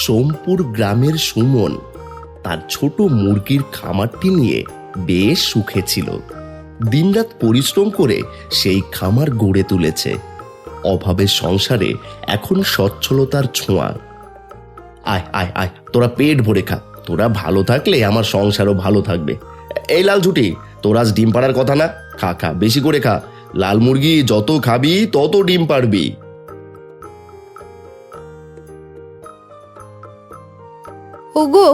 সোমপুর গ্রামের সুমন তার ছোট মুরগির খামারটি নিয়ে বেশ সুখে ছিল। দিনরাত পরিশ্রম করে সেই খামার গড়ে তুলেছে। অভাবের সংসারে এখন সচ্ছলতার ছোঁয়া। আয় আয় আয়, তোরা পেট ভরে খা। তোরা ভালো থাকলে আমার সংসারও ভালো থাকবে। এই লাল ঝুটি, তোরা আজ ডিম পাড়ার কথা না? খা খা, বেশি করে খা। লাল মুরগি যত খাবি তত ডিম পারবি। ওগো,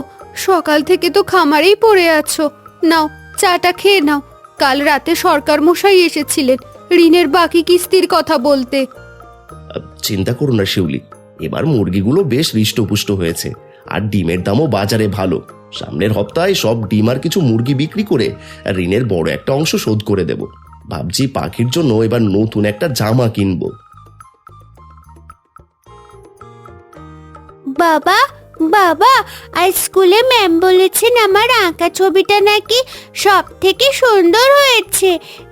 সকাল থেকে তো খামারেই পড়ে আছো, নাও চাটা খেয়ে নাও। কাল রাতে সরকার মশাই এসেছিলেন ঋণের বাকি কিস্তির কথা বলতে। চিন্তা করো না শিউলি, এবার মুরগিগুলো বেশ হৃষ্টপুষ্ট হয়েছে আর ডিমের দামও বাজারে ভালো। সামনের সপ্তাহে সব ডিম আর কিছু মুরগি বিক্রি করে ঋণের বড় একটা অংশ শোধ করে দেব। ভাবছি পাখির জন্য এবার নতুন একটা জামা কিনবো। বাবা বাবা, আজ স্কুলে ম্যাম বলেছেন আমার আঁকা ছবিটা নাকি সব থেকে সুন্দর হয়েছে।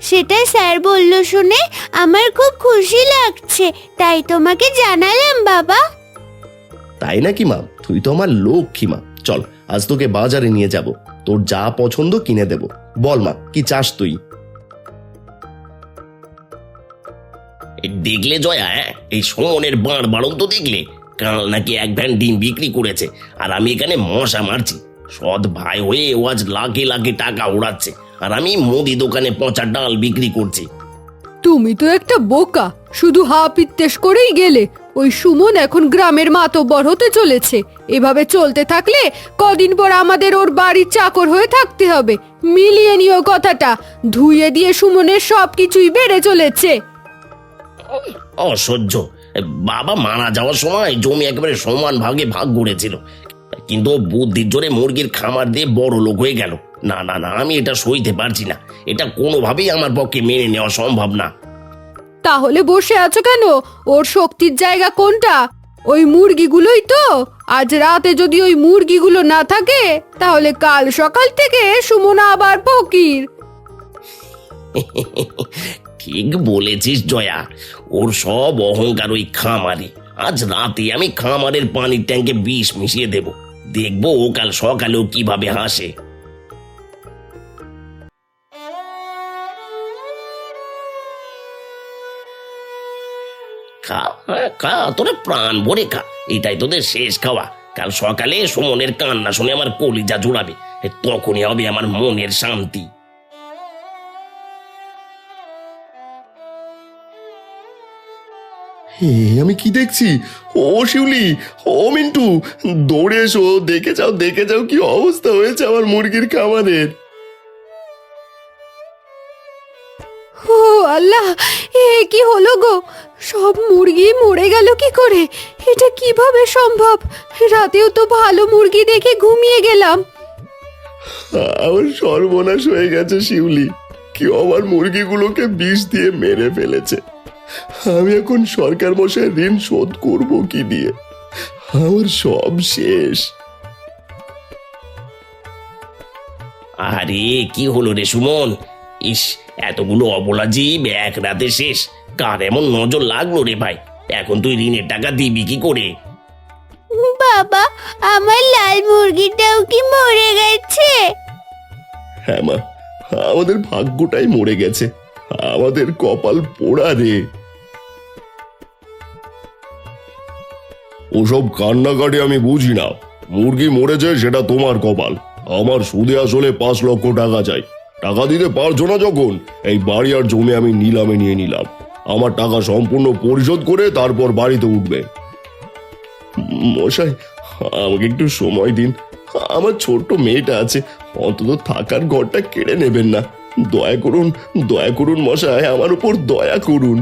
সেটা স্যার বলল শুনে আমার খুব খুশি লাগছে, তাই তোমাকে জানালাম বাবা। তাই নাকি মা? তুই তো আমার লক্ষ্মী মা। চল, আজ তোকে বাজারে নিয়ে যাব, তোর যা পছন্দ কিনে দেব। বল মা, কি চাস তুই? দেখলে জয়া, এই সুমনের বাড় বাড়ন তো দেখলে? কাল নাকি এক ভ্যান ডিম বিক্রি করেছে, আর আমি এখানে মশা মারছি। সৎ ভাই হয়ে ও আজ লাখে লাখে টাকা উড়াচ্ছে, আর আমি মুদি দোকানে পচা ডাল বিক্রি করছি। তুমি তো একটা বোকা, শুধু হা পিত্তেশ করেই গেলে। ওই সুমন এখন গ্রামের মাতব্বর হতে চলেছে। এভাবে চলতে থাকলে কদিন পর আমাদের ওর বাড়ির চাকর হয়ে থাকতে হবে। মিলিয়ে নিও কথাটা, ধুইয়ে দিয়ে সুমনের সব কিছুই বেড়ে চলেছে। অসহ্য। বাবা মারা যাওয়ার সময় জমি একেবারে সমান ভাগে ভাগ করেছিল, কিন্তু ও বুদ্ধির জোরে মুরগির খামার দিয়ে বড় লোক হয়ে গেল। না না না, আমি এটা সইতে পারছি না। এটা কোনোভাবেই আমার পক্ষে মেনে নেওয়া সম্ভব না। তাহলে বসে আছো কেন? ওর শক্তির জায়গা কোনটা? ওই মুরগিগুলোই তো। আজ রাতে যদি ওই মুরগিগুলো না থাকে, তাহলে কাল সকাল থেকে সুমন আবার ফকির। ঠিক বলেছিস জয়া, ওর সব অহংকার ওই খামারে। আজ রাতে আমি খামারের পানির ট্যাঙ্কে বিষ মিশিয়ে দেব, দেখবো ও কাল সকালেও কিভাবে হাসে। খা খা, তোরা প্রাণ ভরে খা, এটাই তোদের শেষ খাওয়া। কাল সকালে সুমনের কান্না শুনে আমার কলিজা জোড়াবে, তখনই হবে আমার মনের শান্তি। আমি কি দেখছি? ও শিউলি, ও মিন্টু, দৌড়ে এসো, দেখে যাও দেখে যাও কি অবস্থা হয়েছে আমার মুরগির খামারের। ও আল্লাহ, এ কি হলো গো? সব মুরগি মরে গেল কি করে? এটা কিভাবে সম্ভব? রাতেও তো ভালো মুরগি দেখে ঘুমিয়ে গেলাম। আমার সর্বনাশ হয়ে গেছে শিউলি, কেউ আমার মুরগিগুলোকে বিষ দিয়ে মেরে ফেলেছে। আমি এখন সরকার মশাই ঋণ শোধ করব কি দিয়ে? আমার সব শেষ। আরে কি হলো রে সুমন? ইস, এতগুলো অবলা জীব এক রাতে শেষ। কার এমন নজর লাগলো রে ভাই? এখন তুই ঋণের টাকা দিবি কি করে? বাবা, আমার লাল মুরগিটাও কি মরে গেছে? হ্যাঁ মা, আমাদের ভাগ্যটাই মরে গেছে। আমাদের কপাল পোড়া রে। ওসব কান্নাকাটি আমি বুঝি না। মুরগি মরেছে সেটা তোমার কপাল, আমার সুদে আসলে 5 লক্ষ টাকা চাই। টাকা দিতে পারছো না যখন, এই বাড়ি আর জমি আমি নিলামে নিয়ে নিলাম। আমার টাকা সম্পূর্ণ পরিশোধ করে তারপর বাড়িতে উঠবে। মশাই, আমাকে একটু সময় দিন। আমার ছোট্ট মেয়েটা আছে, অন্তত থাকার ঘরটা কেড়ে নেবেন না। দয়া করুন, দয়া করুন মশাই, আমার উপর দয়া করুন।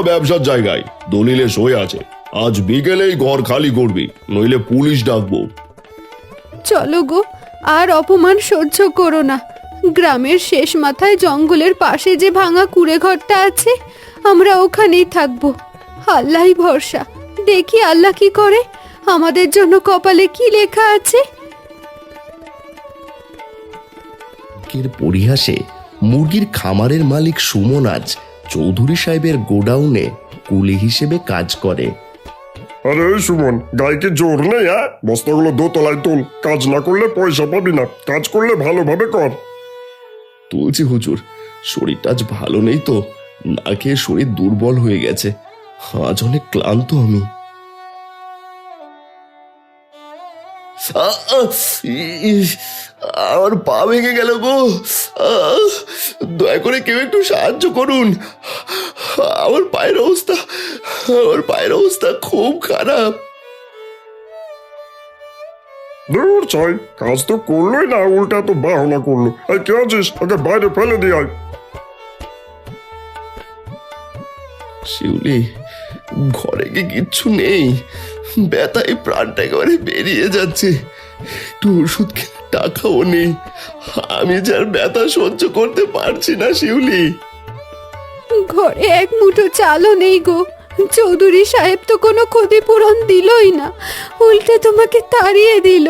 ব্যবসার জায়গায় দলিলে সই আছে। আজ বিকেলেই ঘর খালি করবি, নইলে পুলিশ ডাকবো। চলো গো, আর অপমান সহ্য করো না। গ্রামের শেষ মাথায় জঙ্গলের পাশে যে ভাঙা কুড়ে ঘরটা আছে, আমরা ওখানেই থাকবো। আল্লাহই ভরসা, দেখি আল্লাহ কি করে। আমাদের জন্য কপালে কি লেখা আছে। পরিহাসে মুরগির খামারের মালিক সুমন আজ চৌধুরী সাহেবের গোডাউনে কুলি হিসেবে কাজ করে। আরে এই সুমন, গায়ে কি জোর নেই? হ্যাঁ, বস্তাগুলো দোতলায় তুল। কাজ না করলে পয়সা পাবি না, কাজ করলে ভালোভাবে কর। তুলছি হুজুর, শরীরটা আজ ভালো নেই তো, না খেয়ে শরীর দুর্বল হয়ে গেছে, আজ অনেক ক্লান্ত আমি। আমার পা ভেঙে গেল গো, দয়া করে কেউ একটু সাহায্য করুন। আমার পায়ের অবস্থা খুব খারাপ। দূর চাই, কাজ তো করলোই না, উল্টা তো বাহনা করলো। এই কে আছিস? ওকে বাইরে ফেলে দিয়ে আয়। শিউলি, ঘরে কি কিচ্ছু নেই? ব্যথায় প্রাণটা একেবারে বেরিয়ে যাচ্ছে, একটু ওষুধ খেয়ে টাকাও নেই। আমি যার ব্যথা সহ্য করতে পারছি না শিউলি। ঘরে এক মুঠো চালও নেই গো। চৌধুরী সাহেব তো কোনো ক্ষতিপূরণ দিলই না, উল্টে তোমাকে তাড়িয়ে দিল।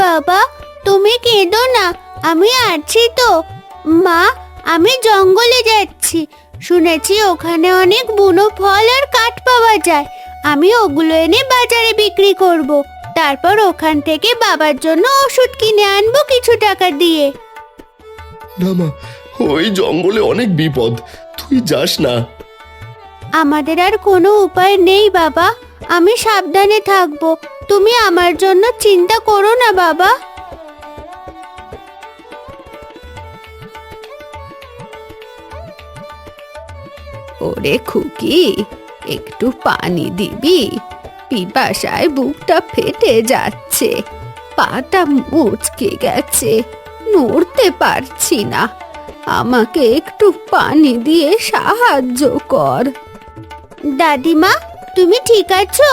বাবা, তুমি কেঁদো না, আমি আছি তো। মা, আমি জঙ্গলে যাচ্ছি, শুনেছি ওখানে অনেক বুনো ফল আর কাঠ পাওয়া যায়। আমি ওগুলো এনে বাজারে বিক্রি করব, তারপর ওখান থেকে বাবার জন্য ওষুধ কিনে আনবো কিছু টাকা দিয়ে। না মা, ওই জঙ্গলে অনেক বিপদ, তুই যাস না। আমাদের আর কোনো উপায় নেই বাবা, আমি সাবধানে থাকবো। তুমি আমার জন্য চিন্তা করো না বাবা। ওরে খুকি, একটু পানি দিবি? পিপাসায় বুকটা ফেটে যাচ্ছে, পাটা মুচকে গেছে, নড়তে পারছি না। আমাকে একটু পানি দিয়ে সাহায্য কর। দাদিমা, তুমি ঠিক আছো?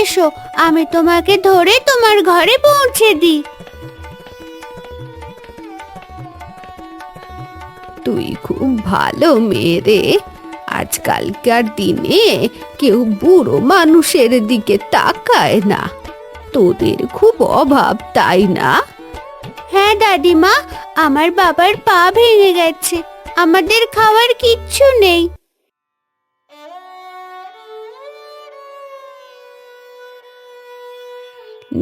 এসো, আমি তোমাকে ধরে তোমার ঘরে পৌঁছে দিই। তুই খুব ভালো মেয়ে রে। আজকালকার দিনে কেউ বুড়ো মানুষের দিকে তাকায় না। তোদের খুব অভাব, তাই না? হ্যাঁ দাদিমা, আমার বাবার পা ভেঙে গেছে, আমাদের খাওয়ার কিচ্ছু নেই।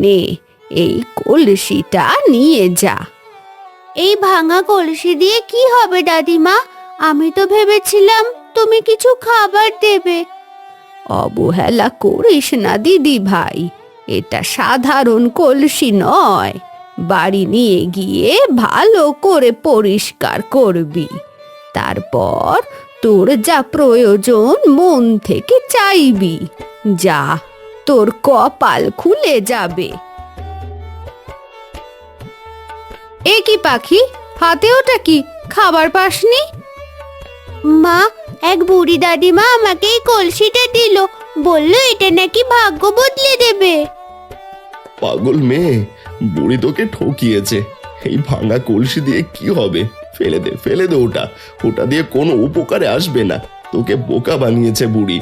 নে, এই কলসিটা নিয়ে যা। এই ভাঙা কলসি দিয়ে কি হবে দাদিমা? আমি তো ভেবেছিলাম তুমি কিছু খাবার দেবে। অবহেলা করিস না দিদি ভাই, এটা সাধারণ কলসি নয়। বাড়ি নিয়ে গিয়ে ভালো করে পরিষ্কার করবি, তারপর তোর যা প্রয়োজন মন থেকে চাইবি। যা, তোর কপাল খুলে যাবে। এ কি পাখি, হাতে ওটা কি? খাবার পাসনি? মা, এক বুড়ি দাদিমা আমাকে এই কলসিটা দিল, বলল এটা নাকি ভাগ্য বদলে দেবে। পাগল মেয়ে, বুড়ি তোকে ঠকিয়েছে। এই ভাঙা কলসি দিয়ে কি হবে? ফেলে দে, ফেলে দে ওটা, ওটা দিয়ে কোনো উপকারে আসবে না। তোকে বোকা বানিয়েছে বুড়ি।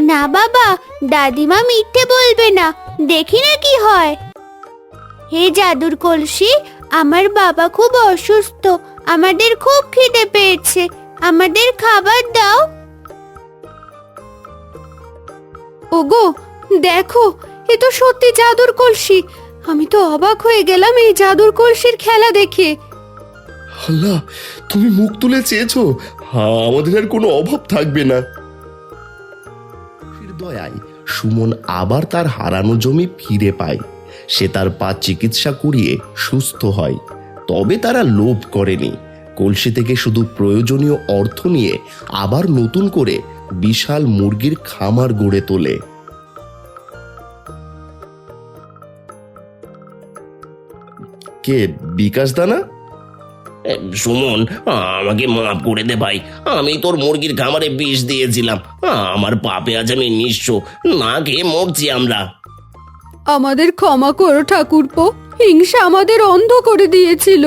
না বাবা, দাদিমা মিথ্যে বলবে না, দেখি না কি হয়। হে জাদুর কলসি, আমার বাবা খুব অসুস্থ, আমাদের খুব খিদে পেয়েছে, আমাদের খাবার দাও। ওগো দেখো, এ তো সত্যি জাদুর কলসি। আমি তো অবাক হয়ে গেলাম এই জাদুর কলসির খেলা দেখে। আল্লাহ, তুমি মুখ তুলে চেয়েছো, হ্যাঁ, আমাদের আর কোনো অভাব থাকবে না। দয়ায় সুমন আবার তার হারানো জমি ফিরে পায়। সে তার পা চিকিৎসা করিয়ে সুস্থ হয়। তবে তারা লোভ করেনি, কলসি থেকে শুধু প্রয়োজনীয় অর্থ নিয়ে আবার নতুন করে বিশাল মুরগির খামার গড়ে তোলে। কে, বিকাশ দানা? সুমন, আমাকে মাফ করে দে ভাই, আমি তোর মুরগির খামারে বিষ দিয়েছিলাম। আমার পাপে আজ আমি নিঃস্ব, না খেয়ে মরছি আমরা। আমাদের ক্ষমা করো ঠাকুরপো, হিংসা আমাদের অন্ধ করে দিয়েছিল।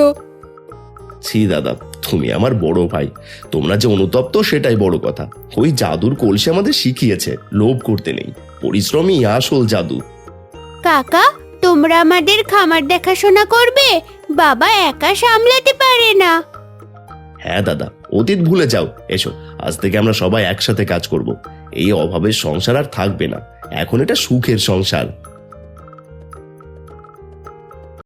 ছি দাদা, তুমি আমার বড় ভাই, তোমরা যে অনুতপ্ত সেটাই বড় কথা। ওই জাদুর কলসি আমাদের শিখিয়েছে লোভ করতে নেই, পরিশ্রমই আসল জাদু। কাকা, তোমরা আমাদের খামার দেখাশোনা করবে? বাবা একা সামলাতে পারে না। হ্যাঁ দাদা, অতীত ভুলে যাও। এসো, আজ থেকে আমরা সবাই একসাথে কাজ করব। এই অভাবের সংসার আর থাকবে না। এখন এটা সুখের সংসার।